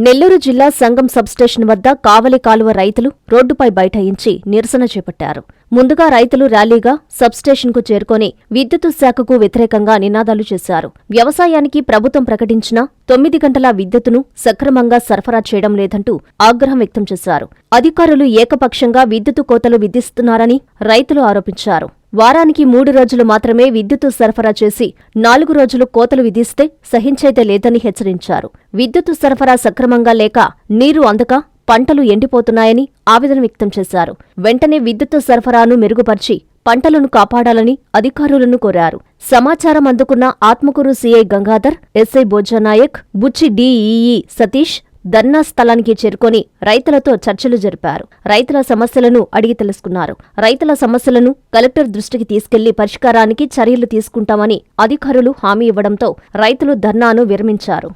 నెల్లూరు జిల్లా సంగం సబ్స్టేషన్ వద్ద కావలి కాలువ రైతులు రోడ్డుపై బైఠాయించి నిరసన చేపట్టారు. ముందుగా రైతులు ర్యాలీగా సబ్స్టేషన్కు చేరుకొని విద్యుత్ శాఖకు వ్యతిరేకంగా నినాదాలు చేశారు. వ్యవసాయానికి ప్రభుత్వం ప్రకటించిన 9 గంటల విద్యుత్తును సక్రమంగా సరఫరా చేయడం లేదంటూ ఆగ్రహం వ్యక్తం చేశారు. అధికారులు ఏకపక్షంగా విద్యుత్తు కోతలు విధిస్తున్నారని రైతులు ఆరోపించారు. వారానికి 3 రోజులు మాత్రమే విద్యుత్తు సరఫరా చేసి 4 రోజులు కోతలు విధిస్తే సహించేదే లేదని హెచ్చరించారు. విద్యుత్తు సరఫరా సక్రమంగా లేక నీరు అందక పంటలు ఎండిపోతున్నాయని ఆవేదన వ్యక్తం చేశారు. వెంటనే విద్యుత్తు సరఫరాను మెరుగుపర్చి పంటలను కాపాడాలని అధికారులను కోరారు. సమాచారం అందుకున్న ఆత్మకూరు సీఐ గంగాధర్, ఎస్ఐ బోజానాయక్, బుచ్చి డిఈఈ సతీష్ ధర్నా స్థలానికి చేరుకొని రైతులతో చర్చలు జరిపారు. రైతుల సమస్యలను అడిగి తెలుసుకున్నారు. రైతుల సమస్యలను కలెక్టర్ దృష్టికి తీసుకెళ్లి పరిష్కారానికి చర్యలు తీసుకుంటామని అధికారులు హామీ ఇవ్వడంతో రైతులు ధర్నాను విరమించారు.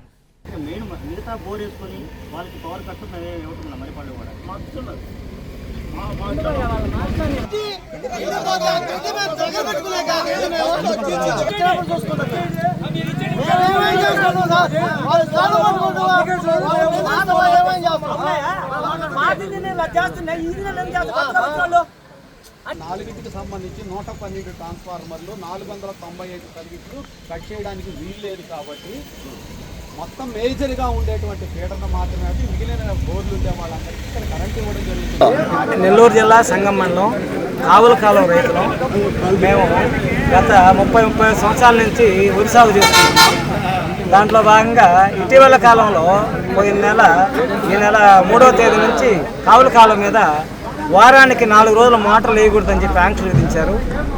నాలుగింటికి సంబంధించి 112 ట్రాన్స్ఫార్మర్లు 495 సర్వీసులు కట్ చేయడానికి వీలు లేదు కాబట్టి మొత్తం మేజర్గా ఉండేటువంటి ఫీడర్ను మాత్రమే మిగిలిన బోర్లు ఉండే వాళ్ళందరికీ ఇక్కడ కరెంట్ ఇవ్వడం జరుగుతుంది. నెల్లూరు జిల్లా సంగం మండలం కావుల కాలం రైతులు మేము గత 30 సంవత్సరాల నుంచి వరి సాగు చేస్తున్నాం. దాంట్లో భాగంగా ఇటీవల కాలంలో ఈ నెల 3వ తేదీ నుంచి కావుల కాలం మీద వారానికి 4 రోజులు మోటార్లు వేయకూడదని చెప్పి ఆంక్షలు విధించారు.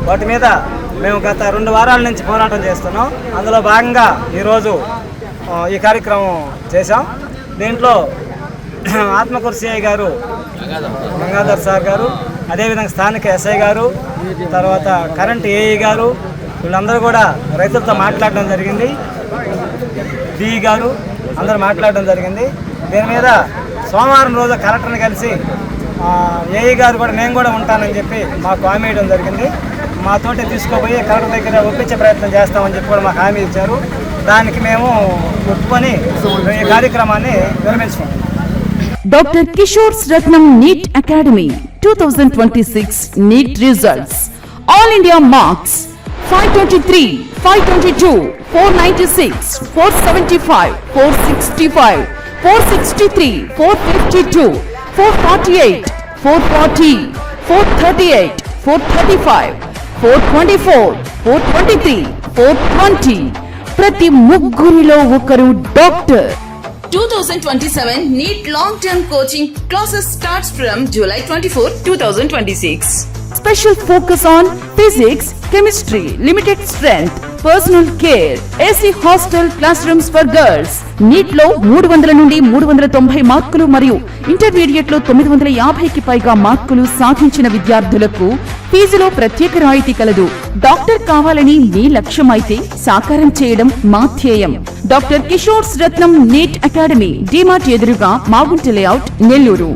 వాటి మీద మేము గత 2 వారాల నుంచి పోరాటం చేస్తున్నాం. అందులో భాగంగా ఈరోజు ఈ కార్యక్రమం చేశాం. దీంట్లో ఆత్మకూరు సిఐ గారు, గంగాధర్ సార్ గారు, అదేవిధంగా స్థానిక ఎస్ఐ గారు, తర్వాత కరెంట్ ఏఈ గారు, వీళ్ళందరూ కూడా రైతులతో మాట్లాడడం జరిగింది. డిఈ గారు అందరూ మాట్లాడడం జరిగింది. దీని మీద సోమవారం రోజు కలెక్టర్ని కలిసి ఏఈ గారు కూడా నేను కూడా ఉంటానని చెప్పి మాకు హామీ ఇవ్వడం జరిగింది. మాతోటి తీసుకుపోయి కలెక్టర్ దగ్గర ఒప్పించే ప్రయత్నం చేస్తామని చెప్పి కూడా మాకు హామీ ఇచ్చారు. దానికి మేము ఒప్పుకొని ఈ కార్యక్రమాన్ని విరమించుకుంటాం. Doctor Kishore Ratnam NEET academy 2026 NEET results. All India marks 523, 522, 496, 475, 465, 463, 452, 448, 440, 438, 435, 424, 423, 420. ప్రతి ముగ్గురిలో ఒకరు doctor. 2027 NEET long-term coaching classes starts from July 24, 2026. Special focus on physics, chemistry, limited strength, personal care, AC hostel classrooms for girls. NEET లో 300 నుండి 390 మార్కులు మరియు intermediate లో 950కి పైగా మార్కులు సాధించిన విద్యార్థులకు ఫీజులో ప్రత్యేక రాయితీ కలదు. డాక్టర్ కావాలని మీ లక్ష్యం అయితే సాకారం చేయడం మా ధ్యేయం. Doctor Kishore Ratnam NEET academy, DMart ఎదురుగా మాగుంట లేఅవుట్, నెల్లూరు.